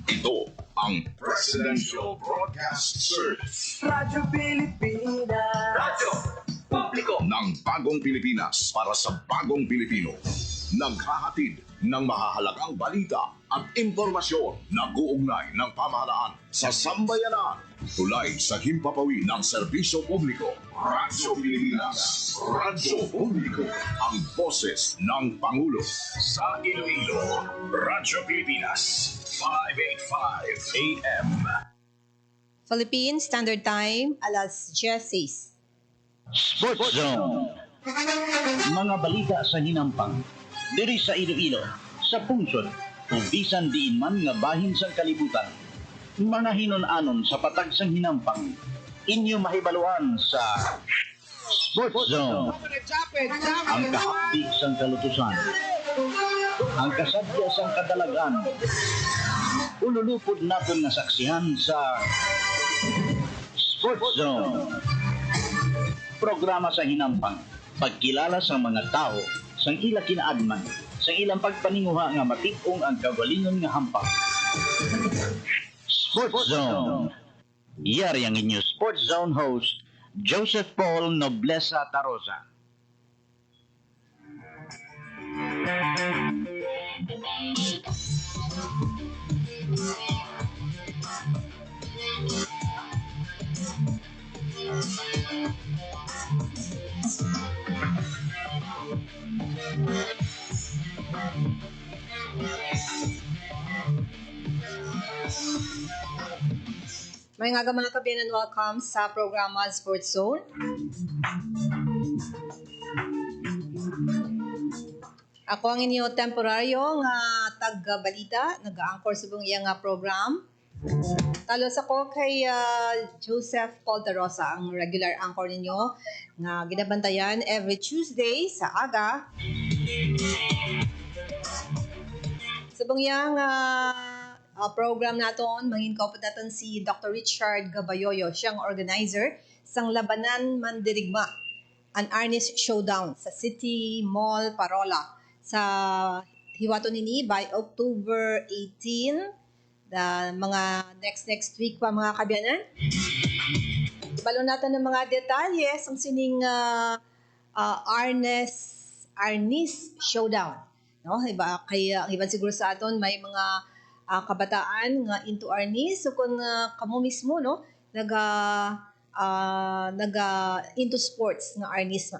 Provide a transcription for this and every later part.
Ito ang Presidential Broadcast Service. Radyo Pilipinas. Radyo Publiko ng Bagong Pilipinas para sa Bagong Pilipino. Naghahatid ng mahahalagang balita at impormasyon na uugnay ng pamahalaan sa sambayanan. Tulay sa himpapawid ng serbisyo publiko. Radyo Pilipinas. Radyo Publiko. Ang boses ng Pangulo. Sa Iloilo, Radyo Pilipinas. 585 AM. Philippine Standard Time, alas 10. Sports Zone. Mga balita sa hinampang. Diri sa Iloilo, sa pungsod, o bisan diin man nga bahin sa kalibutan. Mga hinon-anon sa patag sang hinampang. Inyo mahibaluan sa Sports Zone. Ang kahapdi sang kalutusan. Ang kasadya sang kadalagan. Ululupod natin na saksihan sa Sports Zone. Programa sa hinampang. Pagkilala sa mga tao sang ila kinaadman, sa ilang pagpaninguha nga matipong ang kagalingon nga hampang. Sports Zone. Yari ang inyo Sports Zone host, Joseph Paul Noblesa Tarosa. May nga mga kabiyanan, welcome sa programa Sports Zone. Ako ang inyo temporaryo nga tag-balita, nag-anchor sa buong iyang program. Talos ako kay Joseph Paul Tarosa, ang regular anchor ninyo nga ginabantayan every Tuesday sa aga. Sa buong iyang program naton, mangin kaupad natin si Dr. Richard Gabayoyo, siyang organizer sang Labanan Mandirigma, an Arnis Showdown sa City Mall, Parola. Sa hiwato nini by October 18, mga next week pa mga kabiyanan. Balo natin ng mga detalye sang sining Arnis Showdown. No? Iba, kaya ang iban siguro sa aton may mga kabataan nga into Arnis. So kung kamo mismo no, naga into sports nga Arnis.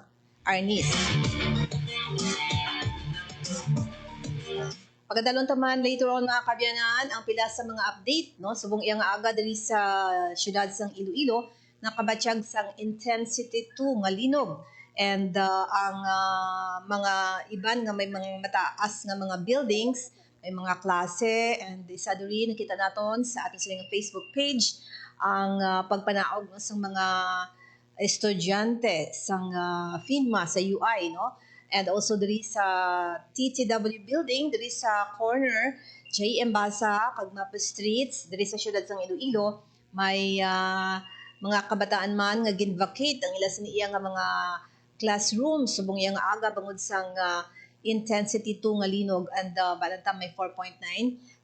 Pagkadalon taman later on mga kabyanan ang pila sa mga update no subong iyang aga diri sa syudad sang Iloilo nakabatsyag sang intensity 2 nga linog and ang mga iban nga may mga mataas nga mga buildings, may mga klase, and isa diri nakita naton sa aton silang Facebook page ang pagpanaog sa mga estudyante sang FINMA sa UI no. And also diri sa TTW building, diri sa corner J.M. Basa, Kagmapa Streets, diri sa syudad sang Iloilo, may mga kabataan man nga gin-vacate ang ila siniya nga mga classrooms subong iyang aga bangod sang intensity 2 nga linog and balantang may 4.9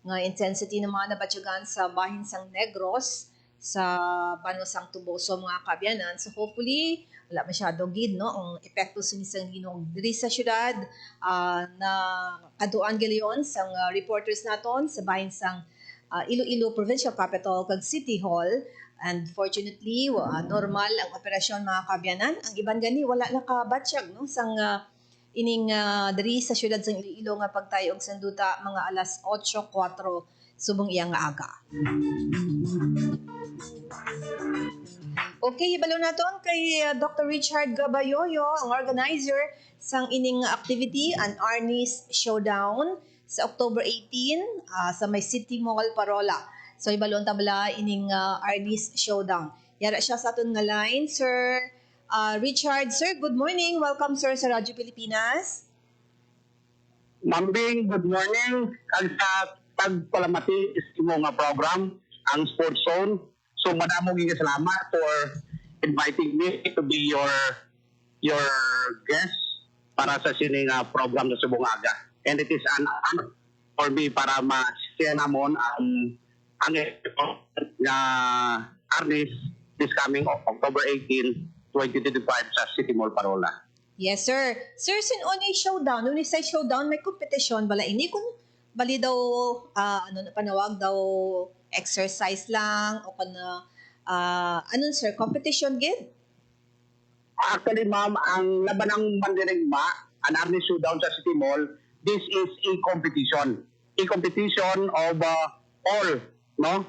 nga intensity naman nabatyagan sa bahin sang Negros sa Banosang Tuboso mga kabyanan. So hopefully wala masyado gid no ang epekto sinisang linog diri sa syudad na kaduan giliyon sang reporters naton sa bahin sang Iloilo Provincial Capital kag City Hall. And fortunately normal ang operasyon mga kabyanan. Ang iban gani wala nakabatsyag no sang ining diri sa syudad sang Iloilo nga pagtayo og sanduta mga alas 8:04 subong iyang aga. Okay, ibalo naton kay Dr. Richard Gabayoyo, ang organizer sang ining activity, an Arnis Showdown sa October 18 sa may City Mall, Parola. So ibalon tabla ining Arnis Showdown. Yara siya sa aton nga line, Sir Richard. Sir, good morning. Welcome sir sa Radyo Pilipinas. Ma'am Bing, good morning. Kag sa pagpalamati sa nga program, ang Sports Zone. So madamong nga salamat for inviting me to be your guest para sa sining program sa Subong Aga. And it is an honor for me para ma-share namon ang ang na Arnis this coming October 18, 2025 sa City Mall Parola. Yes, sir. Sir, sin oni showdown,uni sa showdown may kompetisyon bala ini kung bali daw panawag daw exercise lang o kana anon sir, competition gid? Actually, ma'am, ang labanang mandirigma, an Arnis Showdown sa City Mall, this is a competition. A competition of all, no?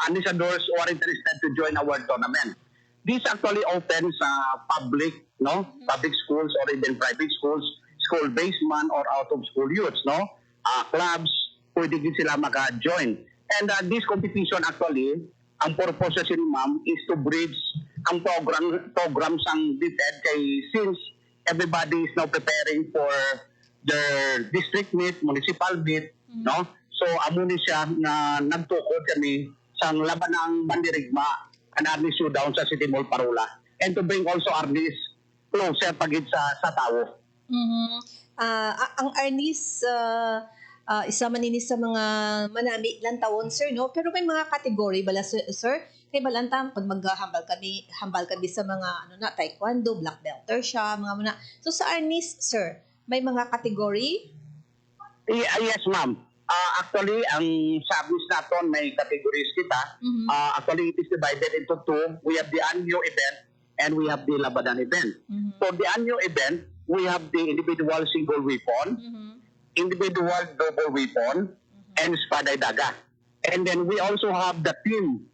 Ambassadors who are interested to join our tournament. This actually open sa public, no? Public schools or even private schools, school-based man or out-of-school youths, no? Clubs, pwede din sila maka-join. And this competition actually, ang purpose sa ma'am is to bridge ang programs ang DepEd kay since everybody is now preparing for their district meet, municipal meet, no? So amo ni siya na nagtukod kami sa laban ng mandirigma an Arnis Showdown sa City Mall Parola and to bring also Arnis closer pagid sa tao. Ang Arnis isa man ini sa mga manami ilang taon sir no, pero may mga category bala sir kay balantang pag hambal kami sa mga taekwondo, black belter siya, mga muna. So sa Arnis sir, may mga category? Yes, ma'am. Actually, ang service natin may categories kita. Actually, it is divided into two. We have the anyo event and we have the labanan event. For the anyo event, we have the individual single weapon, individual double weapon, and spaday daga. And then we also have the team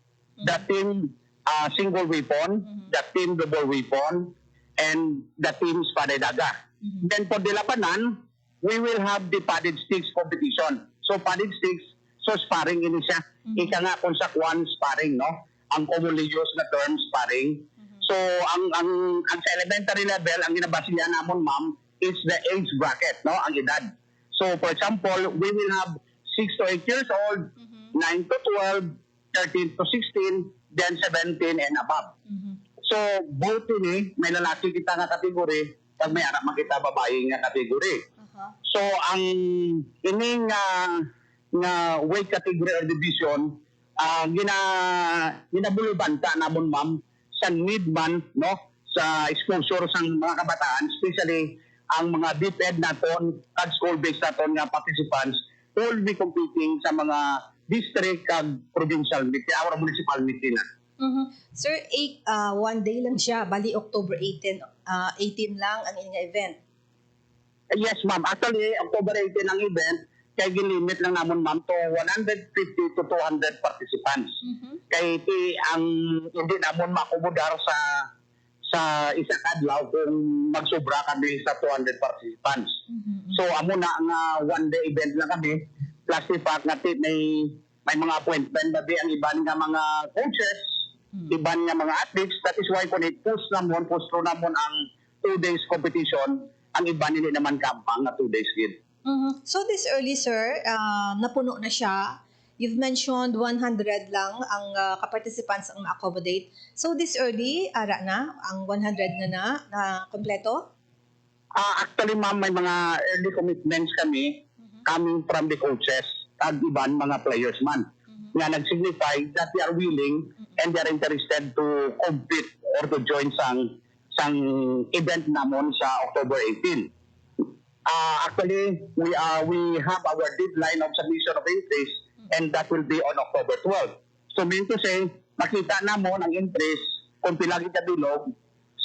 single weapon, the team double weapon, and the team spaday daga. Then for the labanan, we will have the padded sticks competition. So padded sticks, so sparring ini siya. Ika nga kung sa kwan sparring, no? Ang commonly used na term sparring. So ang sa elementary level, ang ginabasihan namon ma'am is the age bracket, no? Ang edad. So for example, we will have 6 to 8 years old, 9 to 12, 13 to 16, then 17 and above. So both ini may lalaki kita nga kategory, pag may anak makita babae nga kategory. So ang ining nga weight category or division ginabulubanta namon ma'am sa need man no sa exposure sang mga kabataan, especially ang mga DepEd naton at school based naton nga participants will be competing sa mga district kag provincial meet or municipal meet nila. Sir, one day lang siya, bali October 18 lang ang inyong event. Yes, ma'am. Actually, October 18 ang event, kaya gilimit lang naman, ma'am, to 150 to 200 participants. Kaya ang hindi naman makumudar sa isa kadlaw kung magsobra kami sa 200 participants. So, amo na nga one-day event lang kami, plus the fact na may mga appointment, babi ang iba nga mga coaches, iba nga mga athletes. That is why kung i-post through namon ang 2 days competition, ang iba nila naman kampang na 2 days gid. So this early sir, napuno na siya. You've mentioned 100 lang ang ka-participants ang ma-accommodate. So this early, ara na, ang 100 na kompleto? Actually ma'am, may mga early commitments kami coming from the coaches at iban mga players man. Nga nag-signify that they are willing and they are interested to compete or to join sang event namon sa October 18. Actually, we have our deadline of submission of entries and that will be on October 12. So mean to say, makita namon ang entries kung pila kita bilog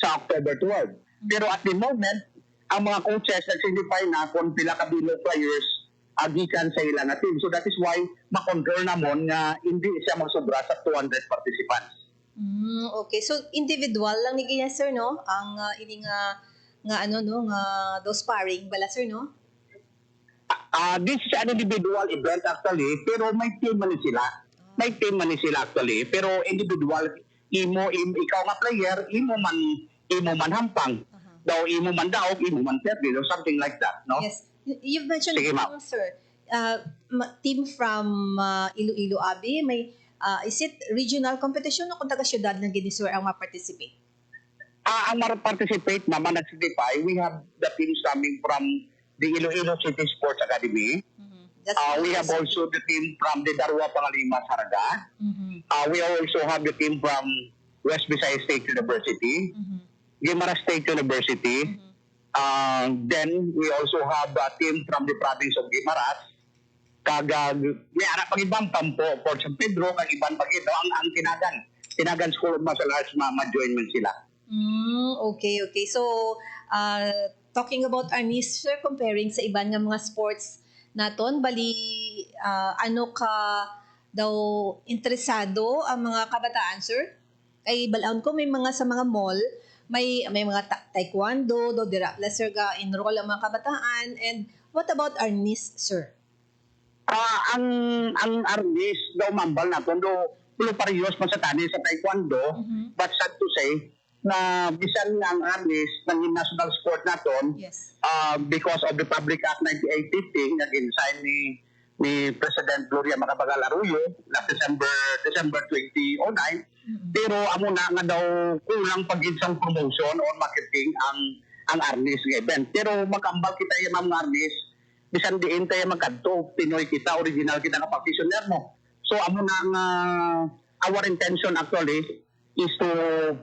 sa October 12. Pero at the moment, ang mga coaches nag-signify na kung pila ka bilog players agikan sa ilang team. So that is why makontrol namon nga hindi siya magsobra sa 200 participants. Okay, so individual lang ni kaya sir no ang ini nga those sparring bala sir no? This is an individual event actually, pero may team man sila. May team man sila actually, pero individual ikaw nga player, imo man hampang. Daw imo man daog, imo man perdi, or something like that, no? Yes. You've mentioned Sige, sir. Team from Iloilo Abi, may is it regional competition o kung taga-syudad ng Ginisur ang ma-participate? Ang ma-participate naman nag-signify, we have the teams coming from the Iloilo City Sports Academy, We have also the team from the Darua Pangalima Saraga. We also have the team from West Visayas State University, Guimaras State University. Then we also have a team from the province of Guimaras. May anak pag ibang tampo, Port San Pedro, kag ibang pag ito, ang Tinagan School of Martial Arts, ma-join man sila. Okay. So, talking about Arnis, sir, comparing sa iban nga mga sports naton, bali, ano ka daw interesado ang mga kabataan, sir? Ay, balaon ko, may mga sa mga mall, may mga taekwondo, do dira, lesser ga enroll ang mga kabataan. And what about Arnis, sir? Ang Arnis, daw mambal na kundo pulo parehas man sa tani sa taekwondo, but sad to say, na bisan nga ang Arnis ng national sport naton, Yes. Because of the Public Act 9850 na ginsign ni President Gloria Macapagal Arroyo last December 2009, pero amo na nga daw kulang pag-insang promotion or marketing ang Arnis nga event. Pero makambal kita yung mga Arnis, bisan diin tayo magkadto, Pinoy kita, original kita nga practitioner mo. So amo na nga our intention actually is to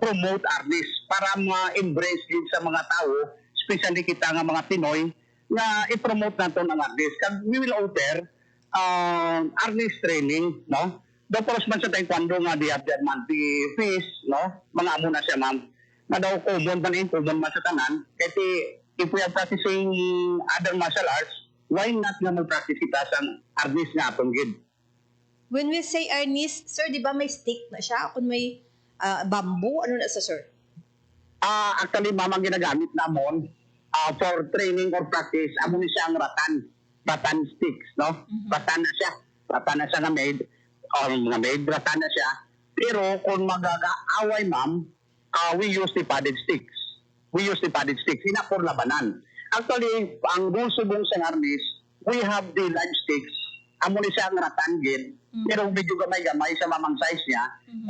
promote Arnis para ma-embrace din sa mga tao, especially kita nga mga Pinoy, na i-promote natin ang Arnis. Kag we will offer Arnis training, no? Daw poros man sa taekwondo nga di have that monthly fees, no? Mga amo na siya, ma'am. Na daw common man sa tanan. Kasi if we are practicing other martial arts, why not nga mag-practice kita sa Arnis nga atong gid? When we say Arnis, sir, di ba may stick na siya? Kung may bamboo, ano na sa sir? Actually, ma'am, ang ginagamit namon for training or practice, amo ni siya ang ratan sticks, no? Ratan na siya nga made, ratan na siya. Pero kung magagaaway, ma'am, we use the padded sticks. Hina for labanan. Actually, ang rusubong sa Arnis, we have the live sticks. Amo ni siya ang ratan gid, pero medyo gamay-gamay sa mamang size niya,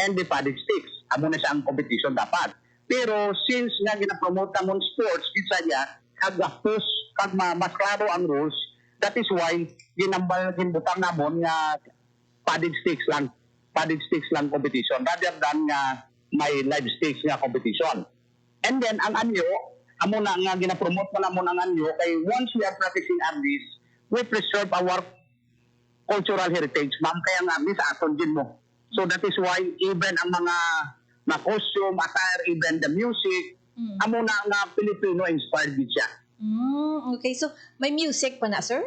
and the padded sticks. Amo na siya ang competition dapat. Pero since nga gina-promote namon sports, isa niya, kag mas klaro ang rules, that is why ginbutang namon nga padded sticks lang competition, rather than nga may live sticks nga competition. And then, ang anyo, amo na nga gina-promote pa namon ang anyo, kay once we are practicing Arnis, we preserve our cultural heritage, ma'am, kaya nga sa aton din mo. So that is why even ang mga costume, attire, even the music, amo na nga Filipino-inspired din siya. Okay, so may music pa na, sir?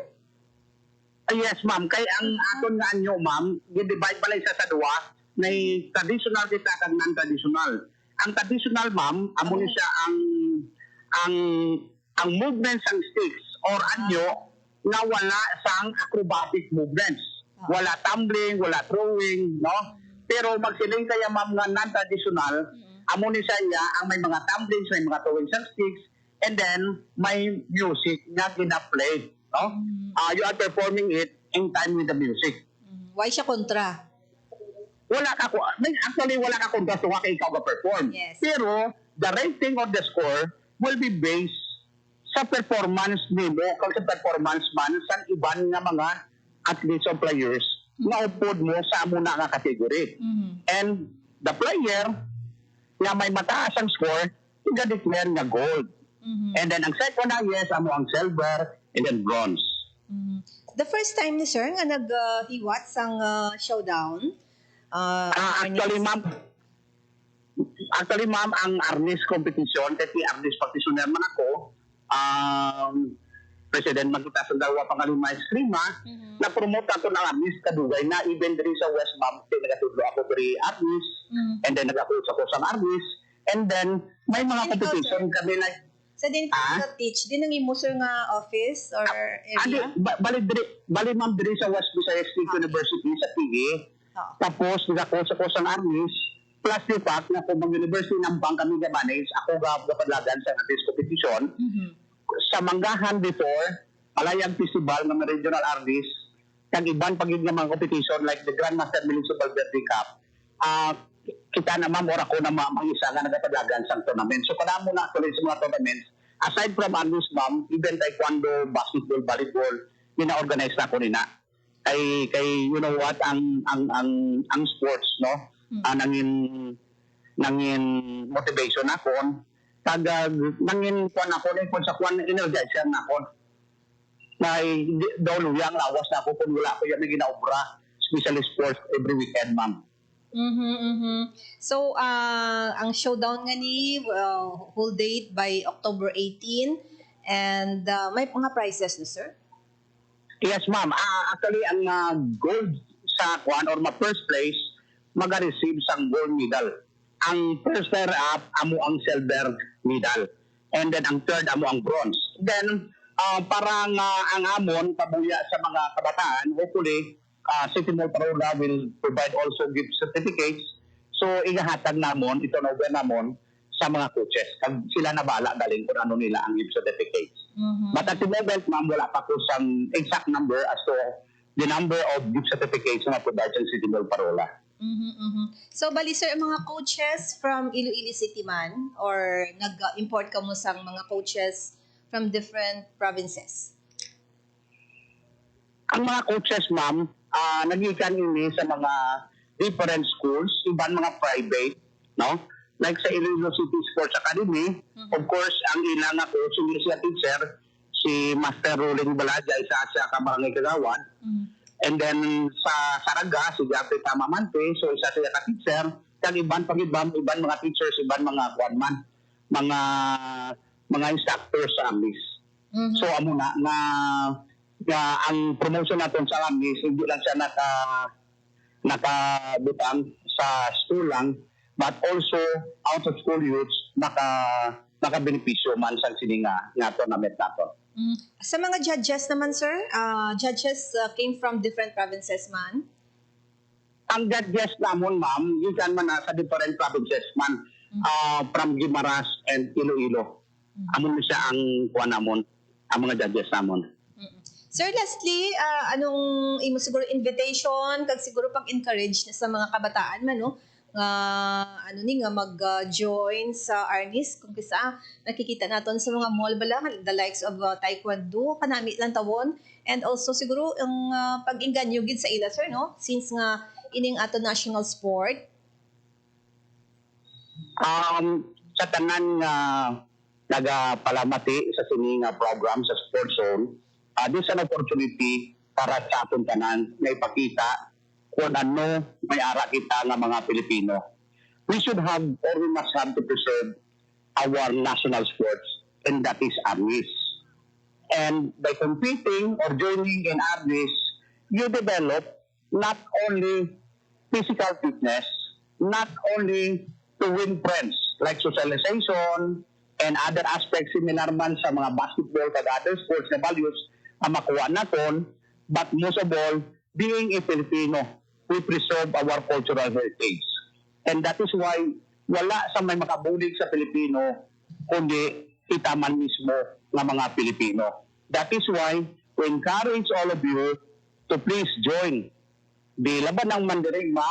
Yes, ma'am. Kaya ang aton nga anyo, ma'am, gidivide pala isa sa duwa, na traditional kita kag non-traditional. Ang traditional, ma'am, amo ni siya ang movements ng sticks or anyo na wala sang acrobatic movements. Wala tumbling, wala throwing, no? Pero magsiling kaya, ma'am, nga non-traditional, amo ni siya niya ang may mga tumblings, may mga throwing sang sticks, and then may music nga gina-play, no? You are performing it in time with the music. Why siya kontra? Actually, wala ka kontra sa kay ikaw ga-perform. Yes. Pero, the rating of the score will be based sa performance nimo, kung sa performance man sa iban nga mga athletes or players na upod mo sa amo na nga category. And the player nga may mataas ang score, i-declare nga gold. And then ang second na, yes, amo ang silver and then bronze. The first time ni sir nga nag-hiwat sang showdown, Actually, ma'am, ang Arnis competition, kasi Arnis practitioner man ako, President Magita sa Darua Pangalima Eskrima, na-promote nato ng Arnis kadugay na even diri sa West Ma'am, nagatudlo ako diri Arnis, and then nag-coach ako sa Arnis, and then may mga competition kami na sa din ka teach din ang imo sir nga office or area? Bali ma'am diri sa West Visayas State University sa PE. Tapos nag-coach ako sa Arnis, plus the fact na kung mag-university ng bank kami ga-manage, ako ga-padlagan sa Arnis competition. Sa Manggahan before, Palayag Festival ng Regional Arnis, kag iban pagig nga mga competition like the Grandmaster Municipal Birthday Cup, kita na ma'am or ako na isa nga nagapadlagan sa tournament. So kada mo na actually sa mga tournaments, aside from Arnis ma'am, even taekwondo, basketball, volleyball, gina-organize na ko nina. Kay you know what ang sports no nangin motivation ako kag nangin kuan ako ni kun sa kuan energize na ako na daw luyang lawas na ako kung wala ko yan na ginaobra especially sports every weekend ma'am. So, ang showdown nga ni whole date by October 18 and may mga prizes na, sir? Yes, ma'am. Actually, ang gold sa kuan or first place, mag-receive sang gold medal. Ang first runner-up, amo ang silver medal. And then, ang third, amo ang bronze. Then, parang ang amon, pabuya sa mga kabataan, hopefully, City Mall Parola will provide also gift certificates. So, igahatag namon, ito na namon, sa mga coaches. Kag sila na bala galing kung ano nila ang gift certificates. But at the moment, ma'am, wala pa po some exact number as to the number of gift certificates na provide sa City Mall Parola. So, bali sir, ang mga coaches from Iloilo City man or nag-import ka mo sa mga coaches from different provinces? Ang mga coaches, ma'am, nagikan ini sa mga different schools, iban mga private, no? Like sa Iloilo City Sports Academy, of course, ang ilang nga coach, yung siya teacher, si Master Rolling Balajay sa Asya Kabarangay Kagawan. And then sa Saraga, si Jeffrey Tamamante, so isa siya ka-teacher. Kag iban mga teachers, iban mga kuanman, mga instructors sa AMIS. So amo na ang promotion natin sa AMIS, hindi lang siya nakabutang sa school lang, but also out of school youths naka-benepisyo man sa sininga nga tournament nato. Sa mga judges naman, sir, judges came from different provinces man? Ang judges namon, ma'am, gikan man sa different provinces man, from Guimaras and Iloilo. Amon siya ang kuan namon, ang mga judges namon. Sir, lastly, anong imo siguro invitation kag siguro pag-encourage na sa mga kabataan man, no? Nga mag-join sa ARNIS kung kisa nakikita naton sa mga mall bala the likes of taekwondo kanami lang tawon and also siguro ang pag-inganyo gid sa ila, sir, no, since nga ining ato national sport. Sa tanan nga nagapalamati sa sininga program sa sports zone, this an opportunity para sa aton tanan na ipakita kung ano may ara kita nga mga Pilipino. We should have or we must have to preserve our national sports, and that is ARNIS. And by competing or joining in ARNIS, you develop not only physical fitness, not only to win friends like socialization and other aspects similar man sa mga basketball kag other sports na values ang makuha naton, but most of all, being a Filipino, we preserve our cultural heritage. And that is why wala sa may makabulig sa Pilipino kundi kita man mismo ng mga Pilipino. That is why we encourage all of you to please join the Laban ng Mandirigma,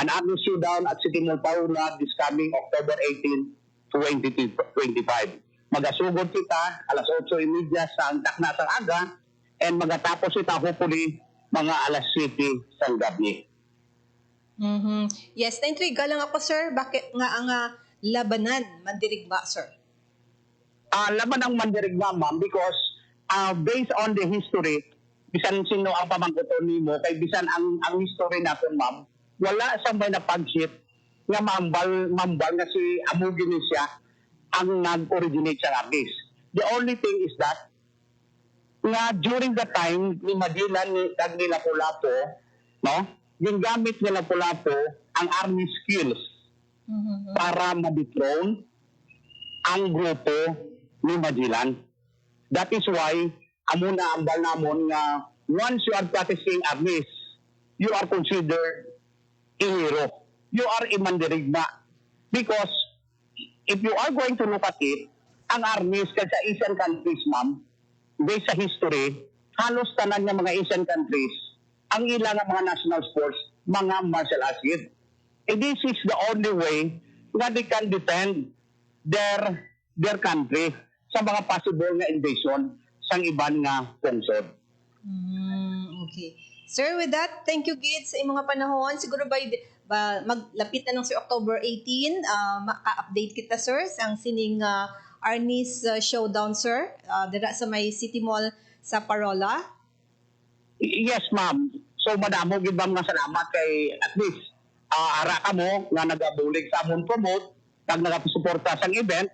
an ARNIS showdown at City Mall Parola this coming October 18, 2025. Magasugod kita alas 8:30 sa takna sa aga and magatapos kita hopefully mga alas 7 sa gabi. Yes, na-intriga lang ako, sir. Bakit nga ang labanan mandirigma, sir? Laban ng Mandirigma, ma'am, because based on the history, bisan sino ang pamangkuton nimo, kay bisan ang history natin, ma'am, wala sa may napag-hit nga mambal nga si Amugin siya ang nag-originate sa ARNIS. The only thing is that nga during the time ni Madilan ni Lapu-Lapu, no, gingamit ni Lapu-Lapu ang ARNIS skills para ma-dethrone ang grupo ni Madilan. That is why amo na ambal namon nga once you are practicing ARNIS, you are considered a hero. You are a mandirigma. Because if you are going to look at it, ang ARNIS sa Asian countries, ma'am, based sa history, halos tanan ng mga Asian countries, ang ilang mga national sports, mga martial arts yun. And this is the only way that they can defend their country sa mga possible nga invasion sa iban nga pungsod. Okay. Sir, with that, thank you, Gid, sa imong mga panahon. Siguro maglapit na ng October 18, maka-update kita, sir, ang sining Arnis Showdown, sir, dira sa may City Mall sa Parola. Yes, ma'am. So, madamo gid ba mga salamat kay at least ara ka mo nga nagabulig sa amon promote kag nagasuporta sa event.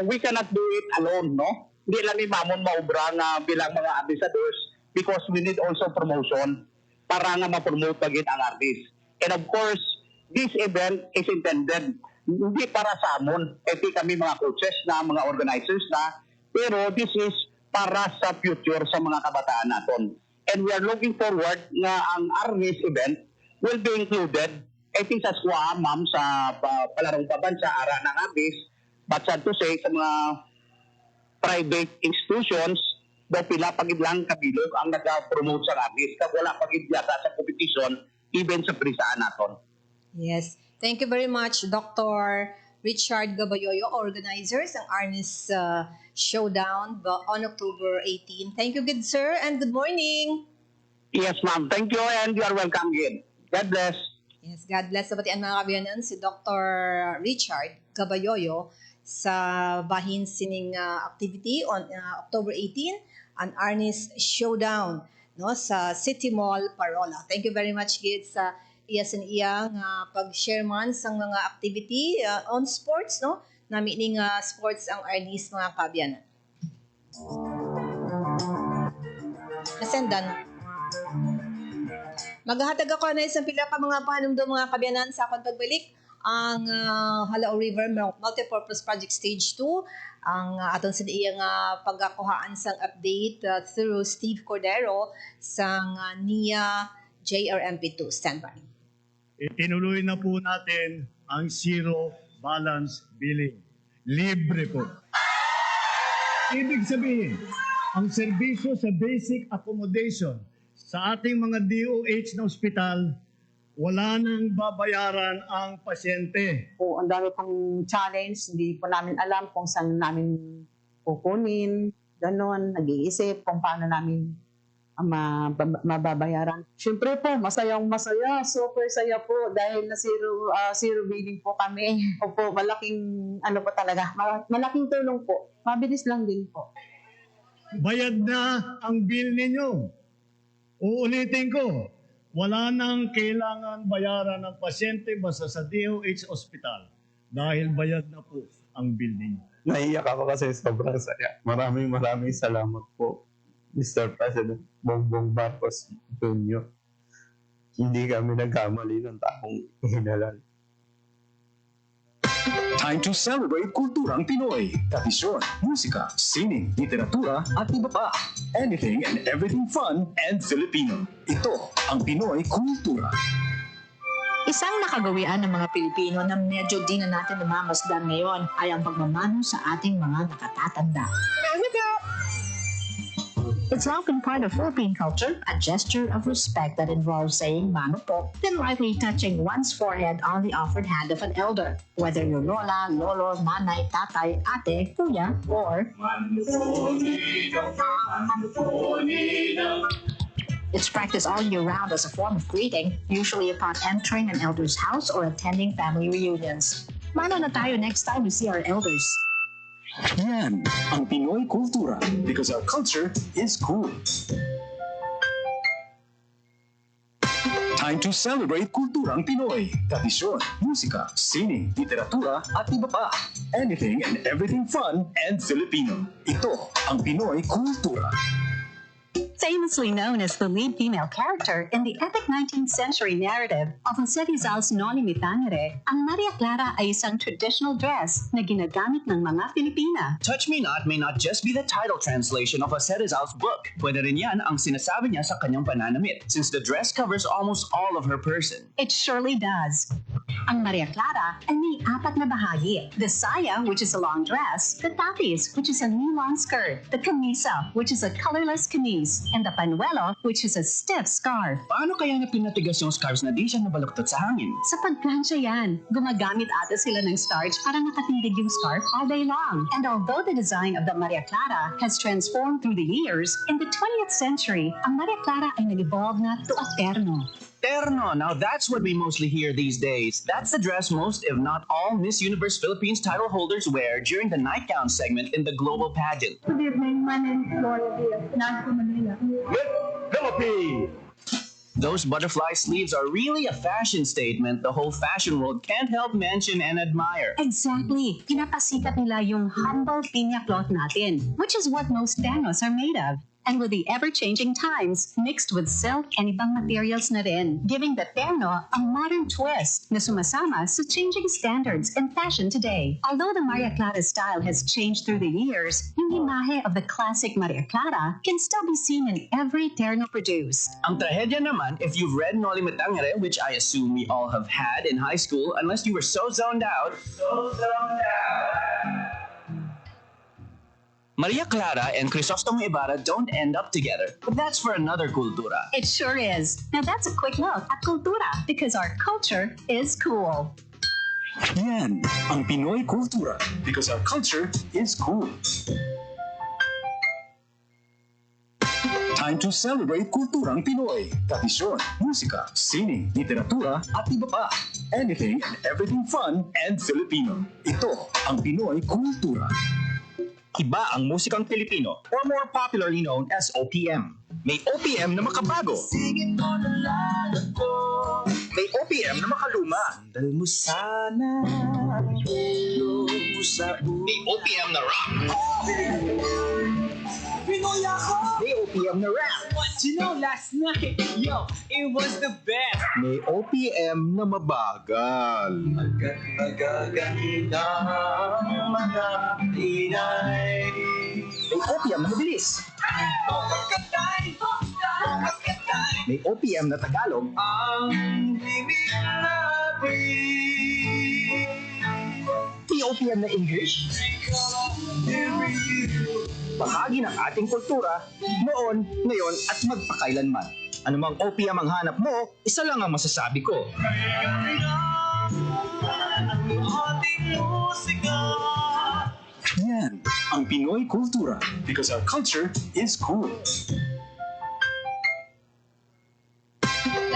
We cannot do it alone, no? Hindi lang ni mamon maubra nga bilang mga ambassadors because we need also promotion para nga ma-promote bagit ang artist. And of course, this event is intended hindi para sa amon. Ito kami mga coaches na, mga organizers na, pero this is para sa future sa mga kabataan naton. And we are looking forward na ang artist event will be included, I think sa squad, ma'am, sa palarong pabansa, ara ng artist, but sad to say, sa mga private institutions, daw pila pagid lang kabilog ang nag-promote sa artist. Kag wala pagid yata sa competition, even sa prisaan naton. Yes. Thank you very much, Dr. Richard Gabayoyo, organizers ng Arnis Showdown on October 18. Thank you, good sir, and good morning. Yes, ma'am. Thank you and you are welcome again. God bless. Yes, God bless. Sabatian mga kabiyanan, si Dr. Richard Gabayoyo sa bahin sining activity on October 18, an Arnis Showdown, no, sa City Mall, Parola. Thank you very much, Gid, sa iya nga pag-share man sang mga activity on sports, no? Nami ning sports ang Arnis mga kabiyanan. Nasendan. Maghahatag ako na isang pila ka mga pahanumdum mga kabiyanan sa akong pagbalik ang Halao River Multipurpose Project Stage 2 ang aton sa iyang pagkakuhaan sang update through Steve Cordero sang NIA JRMP2 standby. Itinuloy na po natin ang zero balance billing. Libre po. Ibig sabihin, ang serbisyo sa basic accommodation sa ating mga DOH na ospital, wala nang babayaran ang pasyente. Po, ang dami pong challenge, hindi po namin alam kung saan namin kukunin, ganon, nag-iisip kung paano namin mababayaran. Siyempre po, masayang masaya, super saya po dahil na zero billing po kami. Opo, malaking ano po talaga, malaking tulong po. Mabilis lang din po. Bayad na ang bill ninyo. Uulitin ko, wala nang kailangan bayaran ng pasyente basta sa DOH Hospital dahil bayad na po ang bill ninyo. Naiyak ako kasi sobrang saya. Maraming salamat po, Mr. President Bongbong Marcos Jr. Hindi kami nagkamali ng taong hinalan. Time to celebrate kulturang Pinoy. Tradisyon, musika, sining, literatura, at iba pa. Anything and everything fun and Filipino. Ito ang Pinoy Kultura. Isang nakagawian ng mga Pilipino na medyo di na natin namamasdan ngayon ay ang pagmamano sa ating mga nakatatanda. It's often part of Philippine culture, a gesture of respect that involves saying mano po, then lightly touching one's forehead on the offered hand of an elder, whether your lola, lolo, nanay, tatay, ate, kuya, or it's practiced all year round as a form of greeting, usually upon entering an elder's house or attending family reunions. Mano na tayo next time we see our elders. Yan ang Pinoy Kultura because our culture is cool. Time to celebrate kulturang Pinoy. Tradisyon, musika, sining, literatura, at iba pa. Anything and everything fun and Filipino. Ito ang Pinoy Kultura. Famously known as the lead female character in the epic 19th century narrative of Jose Rizal's Noli Me Tangere, ang Maria Clara ay isang traditional dress na ginagamit ng mga Filipina. Touch Me Not may not just be the title translation of Jose Rizal's book. Pwede rin yan ang sinasabi niya sa kanyang pananamit, since the dress covers almost all of her person. It surely does. Ang Maria Clara ay may 4 na bahagi. The saya, which is a long dress, the tapis, which is a knee-long skirt, the camisa, which is a colorless camise, and the panuelo, which is a stiff scarf. Paano kaya na pinatigas yung scarves na di siya nabaluktot sa hangin? Sa pagplansya yan, gumagamit ata sila ng starch para nakatindig yung scarf all day long. And although the design of the Maria Clara has transformed through the years, in the 20th century, ang Maria Clara ay nag-evolve na to a terno. Terno, now that's what we mostly hear these days. That's the dress most, if not all, Miss Universe Philippines title holders wear during the nightgown segment in the global pageant. Good evening, my name is Gloria Diaz, not from Manila. Philippines! Those butterfly sleeves are really a fashion statement the whole fashion world can't help mention and admire. Exactly. Pinapasikat nila yung humble pinya cloth natin, which is what most ternos are made of. And with the ever-changing times, mixed with silk and ibang materials na rin, giving the terno a modern twist na sumasama sa changing standards in fashion today. Although the Maria Clara style has changed through the years, yung imahe of the classic Maria Clara can still be seen in every terno produced. Ang trahedya naman, if you've read Noli Me Tangere, which I assume we all have had in high school, unless you were so zoned out, Maria Clara and Crisostomo Ibarra don't end up together, but that's for another cultura. It sure is. Now that's a quick look at cultura, because our culture is cool. Yan, ang Pinoy kultura, because our culture is cool. Time to celebrate kulturang Pinoy. Tradisyon, musika, sining, literatura, at iba pa. Anything and everything fun and Filipino. Ito ang Pinoy kultura. Iba ang musikang Pilipino, or more popularly known as OPM. May OPM na makabago. May OPM na makaluma. May OPM na rock. May OPM na rap. What you know last night? Yo, it was the best. May OPM na mabagal. May OPM na mabilis. May OPM na Tagalog. May OPM na English. Bahagi ng ating kultura, noon, ngayon at magpakailanman. Anumang OPM ang hanap mo, isa lang ang masasabi ko. Yan, ang Pinoy kultura, because our culture is cool.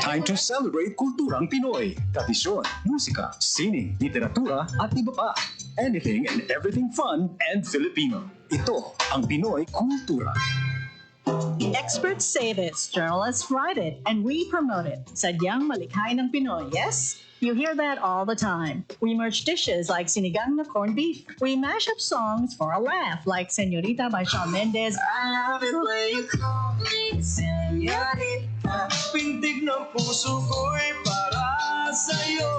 Time to celebrate kulturang Pinoy. Tradisyon, musika, sining, literatura, at iba pa. Anything and everything fun and Filipino. Ito ang Pinoy kultura. Experts say this, journalists write it, and we promote it. Sadyang malikhay ng Pinoy, yes? You hear that all the time. We merge dishes like sinigang na corned beef. We mash up songs for a laugh like Señorita by Shawn Mendes. I love it when you call me Señorita. Pintig ng puso ko'y para sa'yo.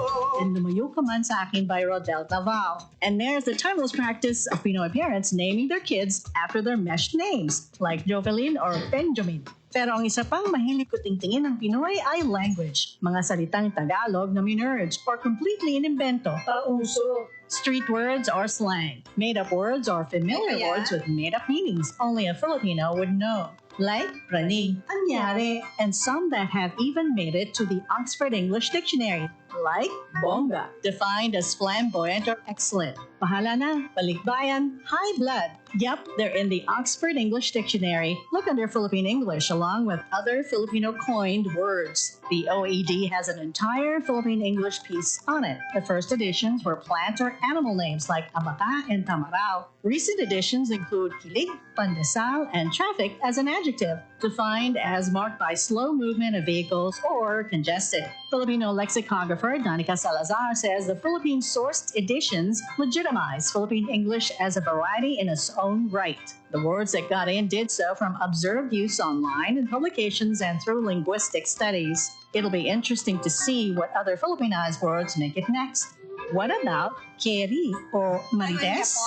And Lumayo Ka Man Sa Akin by Rodel Taval. And there's the timeless practice of Pinoy parents naming their kids after their meshed names, like Jovelyn or Benjamin. Pero ang isa pang mahilig ko tingtingin ng Pinoy ay language. Mga salitang Tagalog na minerge or completely inimbento. Pauso. Street words or slang. Made-up words or familiar words with made-up meanings only a Filipino would know. Like praning, anyari, and some that have even made it to the Oxford English Dictionary. Like bongga, defined as flamboyant or excellent. Bahala na, balikbayan, high blood. Yep, they're in the Oxford English Dictionary. Look under Philippine English along with other Filipino coined words. The OED has an entire Philippine English piece on it. The first editions were plant or animal names like amata and tamarao. Recent editions include kilig, pandesal, and traffic as an adjective, defined as marked by slow movement of vehicles or congested. Filipino lexicographer Danica Salazar says the Philippine-sourced editions legitimize Philippine English as a variety in its own right. The words that got in did so from observed use online in publications and through linguistic studies. It'll be interesting to see what other Filipinized words make it next. What about Keri or Marites?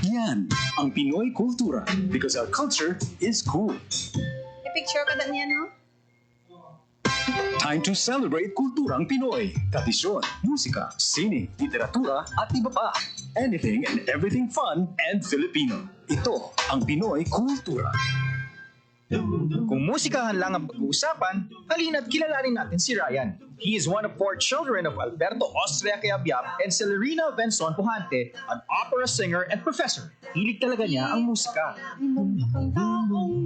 Yan, ang Pinoy kultura, because our culture is cool. May picture ka na niya, no? Time to celebrate kulturang Pinoy. Tradisyon, musika, sining, literatura, at iba pa. Anything and everything fun and Filipino. Ito ang Pinoy Kultura. Kung musikahan lang ang pag-uusapan, halina't kilalanin natin si Ryan. He is one of 4 children of Alberto Austria Cayabyab and Celerina Benzon Pujante, an opera singer and professor. Hilig talaga niya ang musika.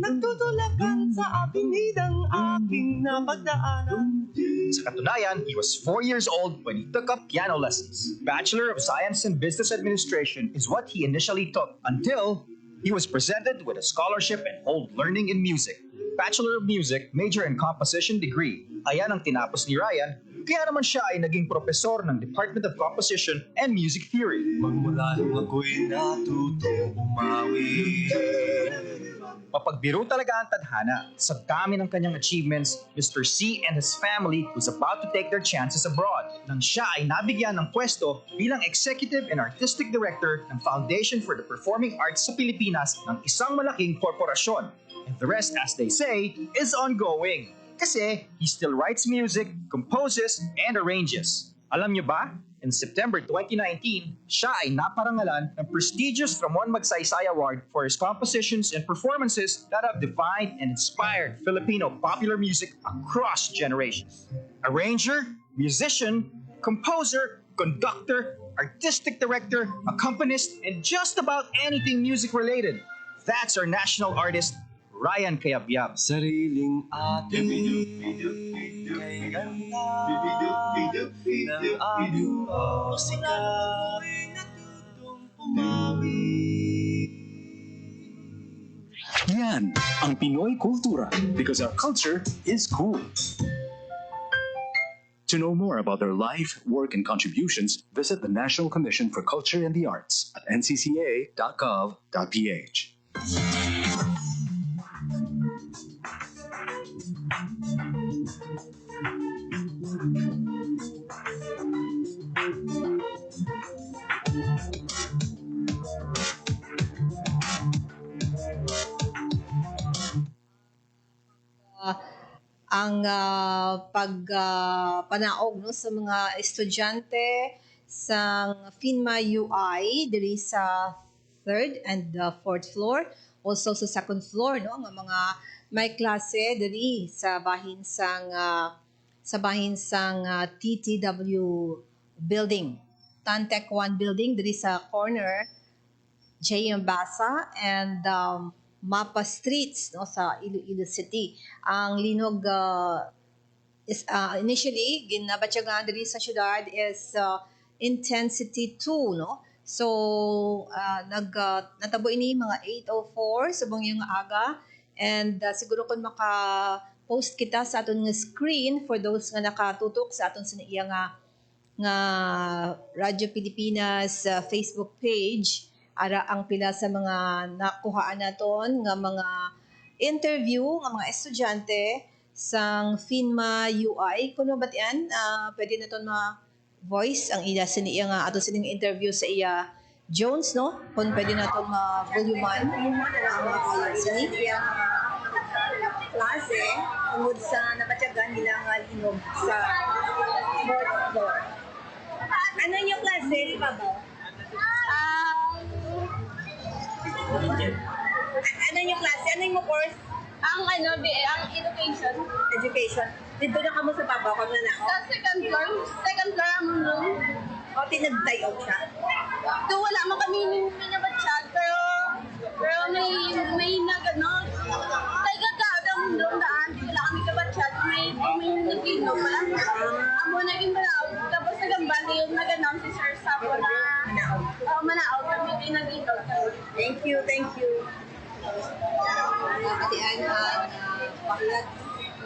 Nagtutulakan sa avenidang aking napagdaanan. Sa katunayan, he was 4 years old when he took up piano lessons. Bachelor of Science in Business Administration is what he initially took until he was presented with a scholarship and hold learning in music. Bachelor of Music, major in composition degree. Ayan ang tinapos ni Ryan, kaya naman siya ay naging profesor ng Department of Composition and Music Theory. Magmula nung ako'y natutong umawi. Mapagbiro talaga ang tadhana. Sa dami ng kanyang achievements, Mr. C and his family was about to take their chances abroad nang siya ay nabigyan ng pwesto bilang Executive and Artistic Director ng Foundation for the Performing Arts sa Pilipinas ng isang malaking korporasyon. And the rest, as they say, is ongoing. Kasi he still writes music, composes, and arranges. Alam niyo ba? In September 2019, siya ay naparangalan ng prestigious Ramon Magsaysay Award for his compositions and performances that have defined and inspired Filipino popular music across generations. Arranger, musician, composer, conductor, artistic director, accompanist, and just about anything music-related. That's our national artist, Ryan Cayabyab. Sariling ating kay ganda ng aming musika natutong pumawi. Yan ang Pinoy Kultura because our culture is cool. To know more about their life, work, and contributions, visit the National Commission for Culture and the Arts at ncca.gov.ph. Ang pagpanaog no sa mga estudyante sa FINMA UI diri sa 3rd and 4th floor, also sa 2nd floor no nga mga may klase diri sa bahin sang TTW building, Tantec 1 building diri sa corner J.M. Basa and Mapa Streets no sa Iloilo City. Ang linog is initially ginabatyagan diri sa syudad is intensity 2 no. So natabo ini mga 8:04 subong yung aga and siguro kun maka-post kita sa aton nga screen for those nga nakatutok sa aton sa iya nga Radyo Pilipinas Facebook page. Ara ang pila sa mga nakuhaan naton nga mga interview nga mga estudyante sang FINMA UI kuno bat yan pwede naton ma-voice ang ila sa niya nga ato sining interview sa iya Jones no kun pwede naton ma-voluman ang sini iya klase tungod sa nabatyagan nila nga linog sa 4th floor. Ano yung klase ni Babaw? Ano yung klase? Ano yung course? Ang education. Education. Dito na kamo sa Babaw kamo na ako? Sa second floor. Second floor ang room. O, tinagtayo siya? So, wala mo kami minabatsyag, pero may nagano. Tayo gagawin ang daan. Wala kami kabatsyag. May nagino pala. Amo naging manaog. Tapos nagambali yung naganam si Sir Sapo na manaog kami din nagino. Thank you. Katian baklat.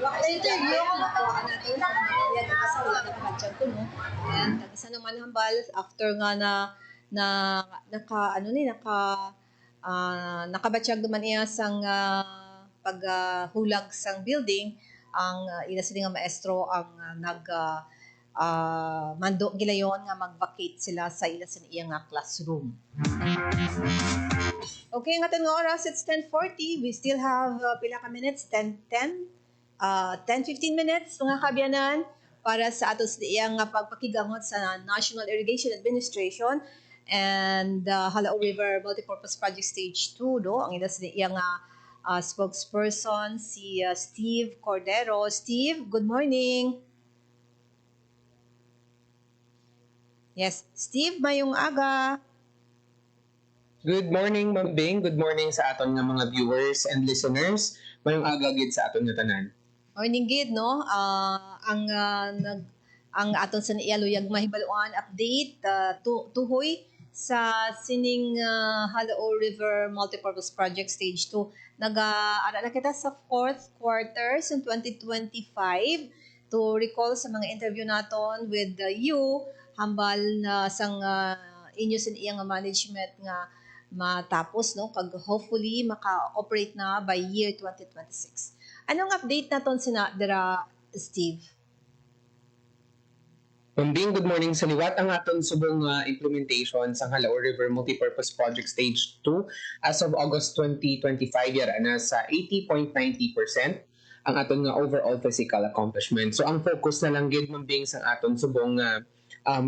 Interview ko nakuha natin sa mga kasi wala na kabatsyag ko no. And isa naman hambal after nga nakabatsyag naman iya sang paghulag sang building ang ila sila nga maestro ang mando gilayon nga mag-vacate sila sa ila sa iya nga classroom. Okay, nga nga oras, it's 10:40. We still have pila ka minutes, 10:10. 10-15 minutes mga kabyanan para sa atos iyang pagpakigangot sa National Irrigation Administration and Halao River Multipurpose Project Stage 2 no ang ila sa iyang spokesperson si Steve Cordero. Steve, good morning. Yes, Steve, mayong aga. Good morning, Ma'am Bing. Good morning sa aton nga mga viewers and listeners. Mayong aga gid sa aton nga tanan. Morning gid no. Ang aton sa iyaluyag mahibaluan update tuhoy sa sining Halao River Multipurpose Project Stage 2. Nag-ara na kita sa fourth quarter in 2025 to recall sa mga interview naton with you hambal na sang inyo sa iyang management nga matapos no kag hopefully maka-operate na by year 2026. Anong update naton dira Steve? Bing, good morning sa liwat. Ang aton subong implementation sa Halao River Multipurpose Project Stage 2 as of August 2025 yara na sa 80.90% ang aton nga overall physical accomplishment. So ang focus na lang gid Bing sa aton subong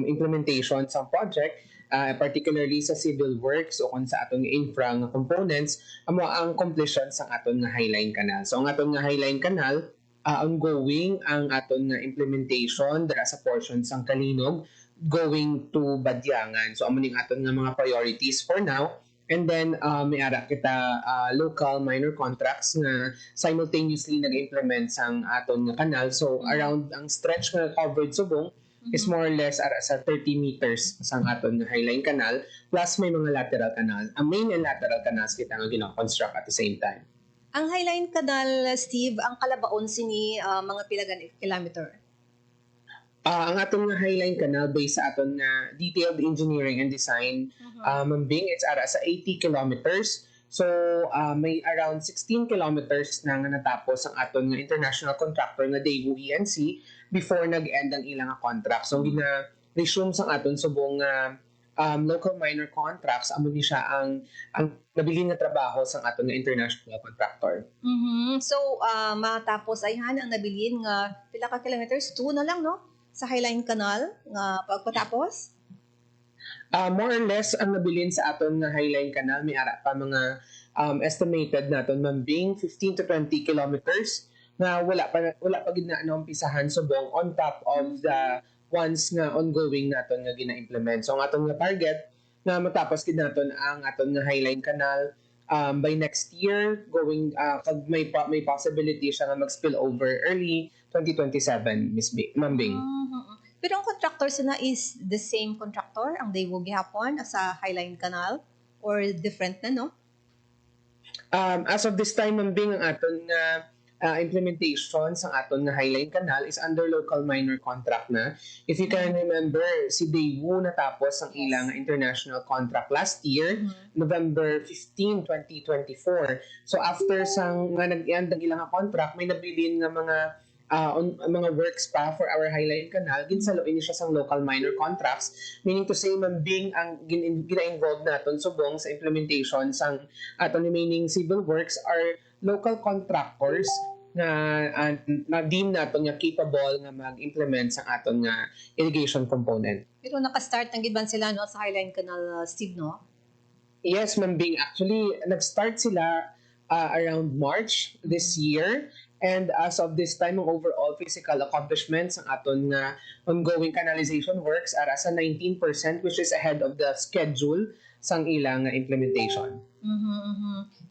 implementation sa project, particularly sa civil works o kung sa aton infra nga components, amo ang completion sa aton nga Highline Canal. So ang aton nga Highline Canal, ongoing ang aton nga implementation dara sa portion sang Kalinog going to Badyangan. So amo ning aton nga mga priorities for now. And then may ara kita local minor contracts nga simultaneously nag-implement sang aton nga kanal. So around ang stretch nga covered subong is more or less ara sa 30 meters sang aton nga Highline Canal plus may mga lateral canal. Ang main and lateral canals kita nga gina-construct at the same time. Ang Highline Canal, Steve, ang kalabaon sini mga pilagan kilometer? Ang aton nga Highline Canal based sa aton nga detailed engineering and design, Bing, it's ara sa 80 kilometers. So may around 16 kilometers na nga natapos ang aton nga international contractor nga Daewoo ENC before nag-end ang ilang contract. So gina-resume sang aton subong local minor contracts, amo ni siya ang nabilin nga trabaho sang aton nga international contractor. So matapos ayhan ang nabilin nga pila ka kilometers 2 na lang no sa Highline Canal nga pagpatapos. More or less ang nabilin sa aton nga Highline Canal may ara pa mga estimated naton Bing 15 to 20 kilometers na wala pa gid na umpisahan subong on top of the ones nga ongoing naton nga gina-implement. So ang aton nga target na matapos gid naton ang aton nga Highline Canal by next year going kag may possibility siya nga mag-spill over early 2027 Ma'am Bing. Pero ang contractor na is the same contractor ang Daewoo gihapon sa Highline Canal or different na no? As of this time Ma'am Bing ang aton nga implementation sa aton nga Highline Canal is under local minor contract na. If you can remember, si Daewoo natapos ang ilang international contract last year, November 15, 2024. So after sang nga nag-end ang ilang contract, may nabilin nga mga works pa for our Highline Canal, ginsaloin niya siya sang local minor contracts, meaning to say Bing ang gina-involved naton subong sa implementation sang aton remaining civil works are local contractors na deem naton nga capable nga mag-implement sa aton nga irrigation component. Pero naka-start ng giban sila no sa Highline Canal, Steve, no? Yes, Ma'am Bing. Actually, nag-start sila around March this year. And as of this time, ang overall physical accomplishments ang aton nga ongoing canalization works are sa 19% which is ahead of the schedule sang ilang implementation.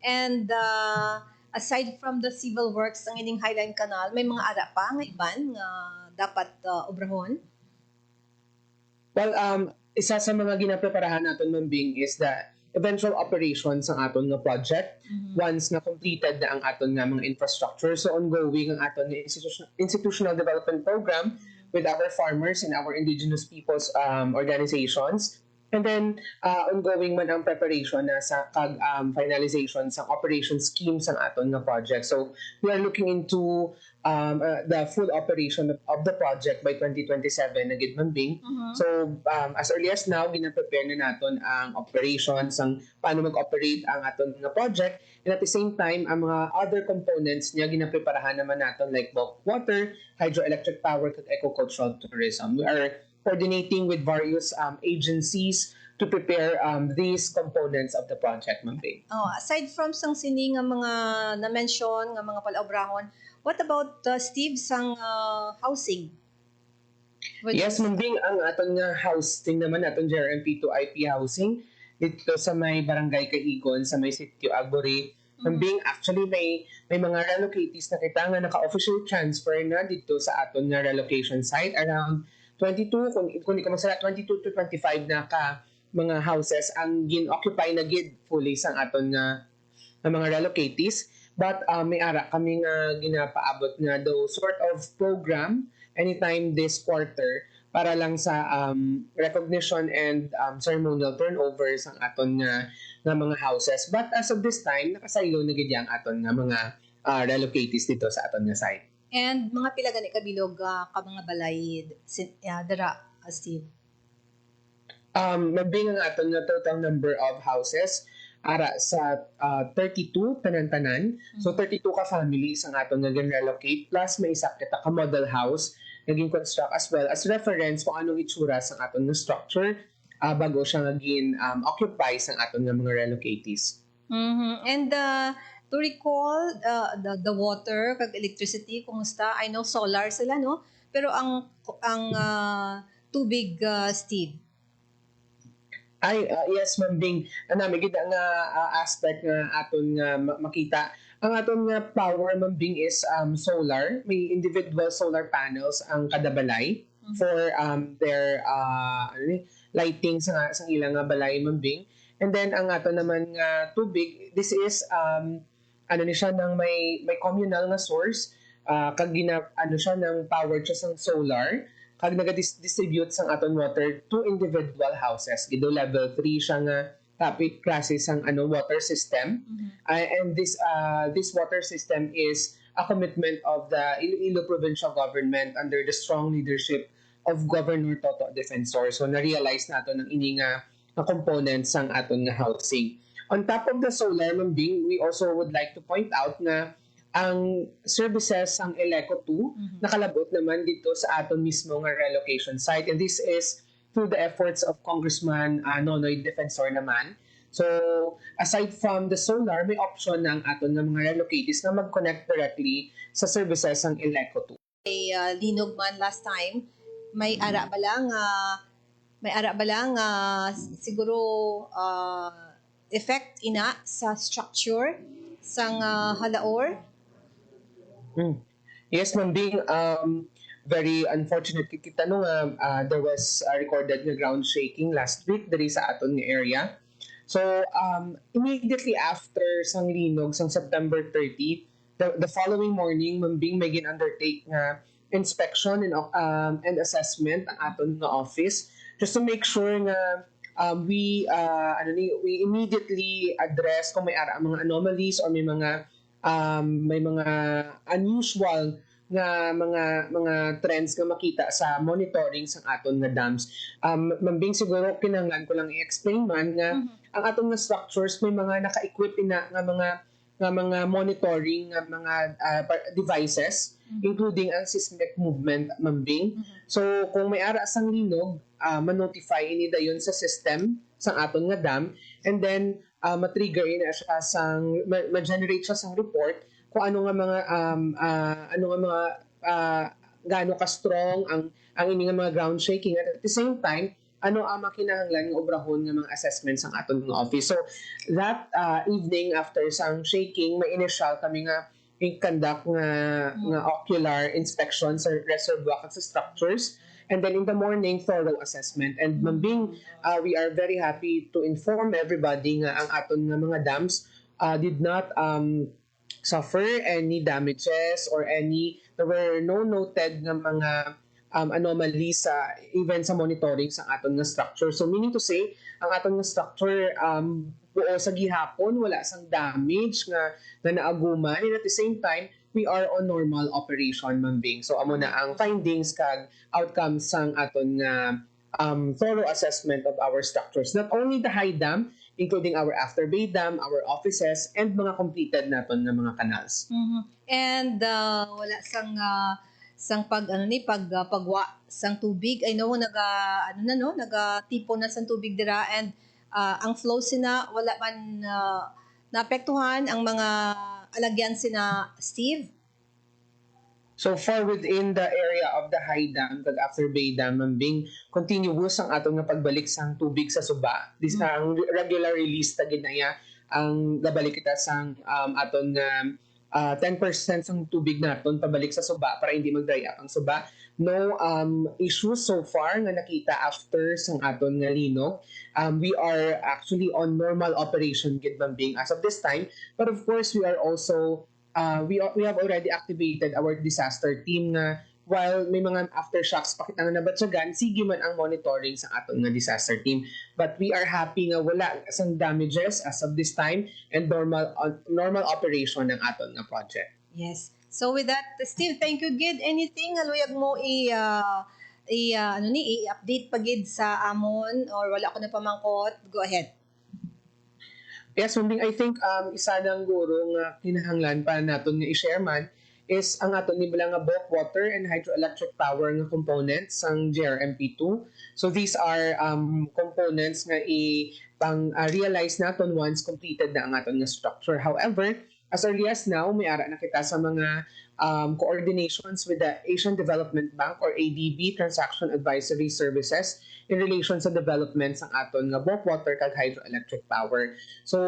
And aside from the civil works ng ining Highline Canal, may mga ara pa nga iban nga dapat obrahon? Well, isa sa mga ginapreparahan natin Ma'am Bing is the eventual operations ng aton nga project once na completed na ang aton nga mga infrastructure. So ongoing ang aton nga institutional development program with our farmers and our indigenous peoples organizations And then, ongoing man ang preparation na sa finalization sa operation scheme sa aton nga project. So, we are looking into the full operation of the project by 2027 na gid mambing. So, as early as now, gina-prepare na naton ang operations, ang paano mag-operate ang aton nga project. And at the same time, ang mga other components niya gina-preparahan naman naton like bulk water, hydroelectric power, kag eco-cultural tourism. We are coordinating with various agencies to prepare these components of the project, Ma'am Bing. Aside from sang sini nga mga na-mention, nga mga palaobrahon, what about Steve sang housing? Yes, Ma'am Bing, ang aton nga housing naman, aton JRMP to IP housing, dito sa may Barangay Cahigon, sa may Sitio Agbori. Ma'am Bing, actually may mga relocatees na kita nga naka-official transfer na dito sa aton nga relocation site. Around 22, kung di ka magsala, 22 to 25 na ka mga houses ang gin-occupy na gid fully sang aton nga mga relocatees. But may ara kami nga ginapaabot nga do sort of program anytime this quarter para lang sa recognition and ceremonial turnover sang aton nga mga houses. But as of this time, nakasaylo na gid yang aton nga mga relocatees dito sa aton nga site. And mga pila gani kabilog ka mga balay dara, Steve? Mabing ang aton nga total number of houses ara sa 32 tanan-tanan. So 32 ka families ang aton nga gin-relocate plus may isa kita ka model house naging construct as well as reference kung anong itsura sa aton nga structure bago siya naging occupy sa aton nga mga relocatees. And to recall, the water, kag electricity, kumusta? I know solar sila, no? Pero ang tubig, Steve? Yes, Ma'am Bing. Nami kita nga aspect nga aton nga makita. Ang aton nga power, Ma'am Bing, is solar. May individual solar panels ang kada balay for their lighting sa ilang nga balay, Ma'am Bing. And then ang aton naman nga tubig, this is ni siya ng may communal na source kag siya ng power siya sang solar kag naga-distribute sang aton water to individual houses gido level 3 siya nga topic klase sang water system. And this water system is a commitment of the Iloilo provincial government under the strong leadership of Governor Toto Defensor. So na-realize nato ng ini nga components sang aton nga housing. On top of the solar, Ma'am Bing, we also would like to point out na ang services ang Eleco 2 nakalabot naman dito sa aton mismo nga relocation site. And this is through the efforts of Congressman Nonoy Defensor naman. So, aside from the solar, may option ng aton nga mga relocatees na mag-connect directly sa services ang Eleco 2. Linog man last time, may ara ba lang siguro effect ina sa structure sang halaor? Yes, Ma'am Bing, very unfortunate kita no there was a recorded na ground shaking last week diri sa aton nga area. So immediately after sang linog sang September 30, the following morning, Ma'am Bing, may gin-undertake nga inspection and assessment ang aton nga office just to make sure nga we immediately address kung may mga anomalies or may mga unusual nga mga trends nga makita sa monitoring sa aton nga dams. Mambing siguro kinahanglan ko lang i-explain man nga ang aton nga structures may mga naka-equip ina nga mga monitoring nga mga devices including ang seismic movement, Mambing. So kung may ara sang linog, ma-notify ini dayon sa system sang aton nga dam and then ma-trigger ina siya sang ma-generate siya sang report kung ano nga mga gaano ka strong ang ini nga mga ground shaking at the same time ano ang makinahanglan nga obrahon nga mga assessments sang aton nga office. So that evening after sang shaking may initial kami nga i-conduct nga ocular inspection sa reservoir at sa structures. And then in the morning, thorough assessment. And Mambing, we are very happy to inform everybody nga ang aton nga mga dams did not suffer any damages or there were no noted nga mga anomalies even sa monitoring sa aton nga structure. So meaning to say, ang aton nga structure buo sa gihapon, wala sang damage nga naaguman, and at the same time, we are on normal operation, Ma'am Bing. So amo na ang findings kag outcomes sang aton nga thorough assessment of our structures. Not only the high dam, including our after bay dam, our offices, and mga completed naton nga mga canals. And wala sang pagwa sang tubig. I know naga-tipo na sang tubig dira, and ang flow sina wala man naapektuhan ang mga alagyan sina Steve. So far within the area of the high dam kag after bay dam, Ma'am Bing, continuous ang atong nga pagbalik sang tubig sa suba. This ang regular release ta ginaya ang gabalik kita sang aton nga 10% sang tubig naton pabalik sa suba para hindi mag-dry up ang suba. No issues so far nga nakita after sang aton nga linog. We are actually on normal operation gid, Ma'am Bing, as of this time. But of course, we are also we have already activated our disaster team nga while may mga aftershocks pakita nga nabatsagan, sige man ang monitoring sa aton nga disaster team. But we are happy nga wala sang damages as of this time and normal operation ng aton nga project. Yes. So with that, Steve, thank you gid. Anything haluyag mo i-update pa gid sa amon or wala ko na pamangkot? Go ahead. Yes, Mambing, I think isa ng guro nga kinahanglan pa naton nga i-share man is ang aton nibala nga bulk water and hydroelectric power nga components sang GRMP2. So these are components nga realize naton once completed na ang aton nga structure. However, as early as now, may ara na kita sa mga coordinations with the Asian Development Bank or ADB Transaction Advisory Services in relation sa developments ng aton nga bulk water kag hydroelectric power. So,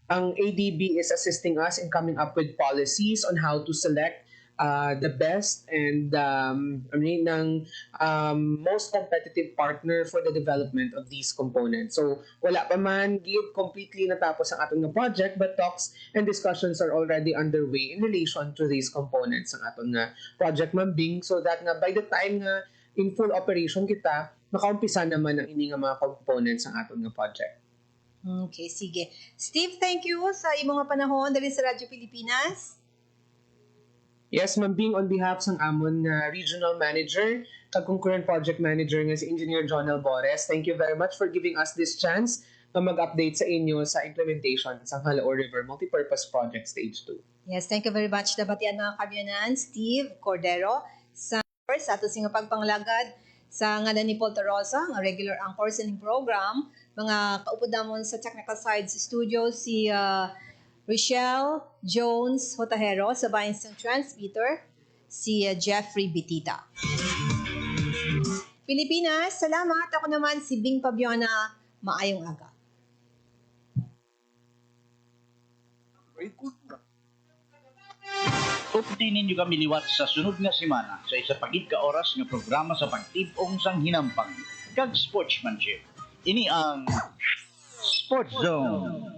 ang ADB is assisting us in coming up with policies on how to select the best and most competitive partner for the development of these components. So, wala pa man gid completely natapos ang aton nga project, but talks and discussions are already underway in relation to these components ng aton nga project, Ma'am Bing, so that nga by the time nga in full operation kita, makaumpisa naman ang ini nga mga components ng aton nga project. Okay, sige. Steve, thank you sa imong nga panahon dali sa Radyo Pilipinas. Yes, Ma'am Bing, on behalf ng amon regional manager, kag concurrent project manager nga si Engineer John Albores, thank you very much for giving us this chance na mag-update sa inyo sa implementation sa Halaor River Multipurpose Project Stage 2. Yes, thank you very much. Dabatian mga kabyanan, Steve Cordero, sa ato sing pagpanglagad sa ngalan ni Paul Tarosa, ang regular anchor sa ning program. Mga kaupod namon sa Technical Sides Studio, si Rochelle Jones Hotahero, sa bayan sa transmitter, si Jeffrey Bitita. Pilipinas, salamat. Ako naman si Bing Pabiona. Maayong aga. Updi ninyo kami liwat sa sunod nga semana sa isa pagid ka oras nga programa sa pagtibong sang hinampang kag sportsmanship. Ini ang Sports Zone.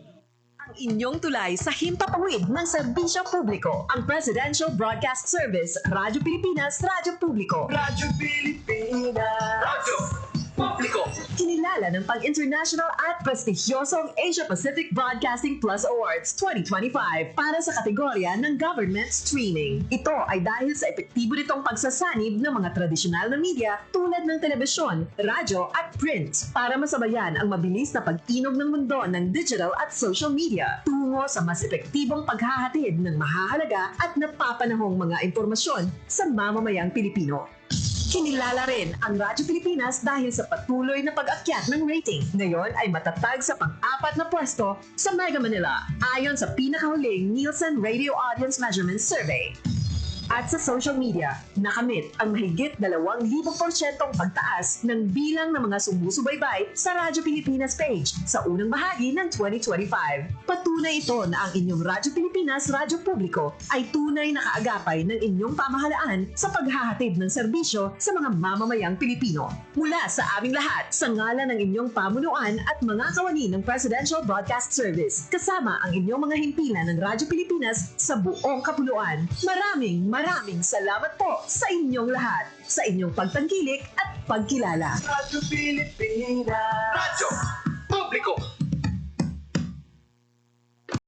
Ang inyong tulay sa himpapawid ng serbisyo publiko, ang Presidential Broadcast Service, Radyo Pilipinas, Radyo Publiko. Radyo Pilipinas. Radyo Publiko. Kinilala ng pang-international at prestigyosong Asia Pacific Broadcasting Plus Awards 2025 para sa kategorya ng Government Streaming. Ito ay dahil sa epektibo nitong pagsasanib ng mga tradisyonal na media tulad ng telebisyon, radyo at print para masabayan ang mabilis na pag-inog ng mundo ng digital at social media tungo sa mas epektibong paghahatid ng mahahalaga at napapanahong mga impormasyon sa mamamayang Pilipino. Kinilala rin ang Radyo Pilipinas dahil sa patuloy na pag-akyat ng rating. Ngayon ay matatag sa pang-4 na pwesto sa Mega Manila ayon sa pinakahuling Nielsen Radio Audience Measurement Survey. At sa social media, nakamit ang mahigit 2,000% pagtaas ng bilang ng mga sumusubaybay sa Radyo Pilipinas page sa unang bahagi ng 2025. Patunay ito na ang inyong Radyo Pilipinas Radyo Publiko ay tunay na kaagapay ng inyong pamahalaan sa paghahatid ng serbisyo sa mga mamamayang Pilipino. Mula sa aming lahat, sa ngalan ng inyong pamunuan at mga kawani ng Presidential Broadcast Service, kasama ang inyong mga himpilan ng Radyo Pilipinas sa buong kapuluan. Maraming Maraming salamat po sa inyong lahat, sa inyong pagtangkilik at pagkilala. Radyo Pilipinas. Radyo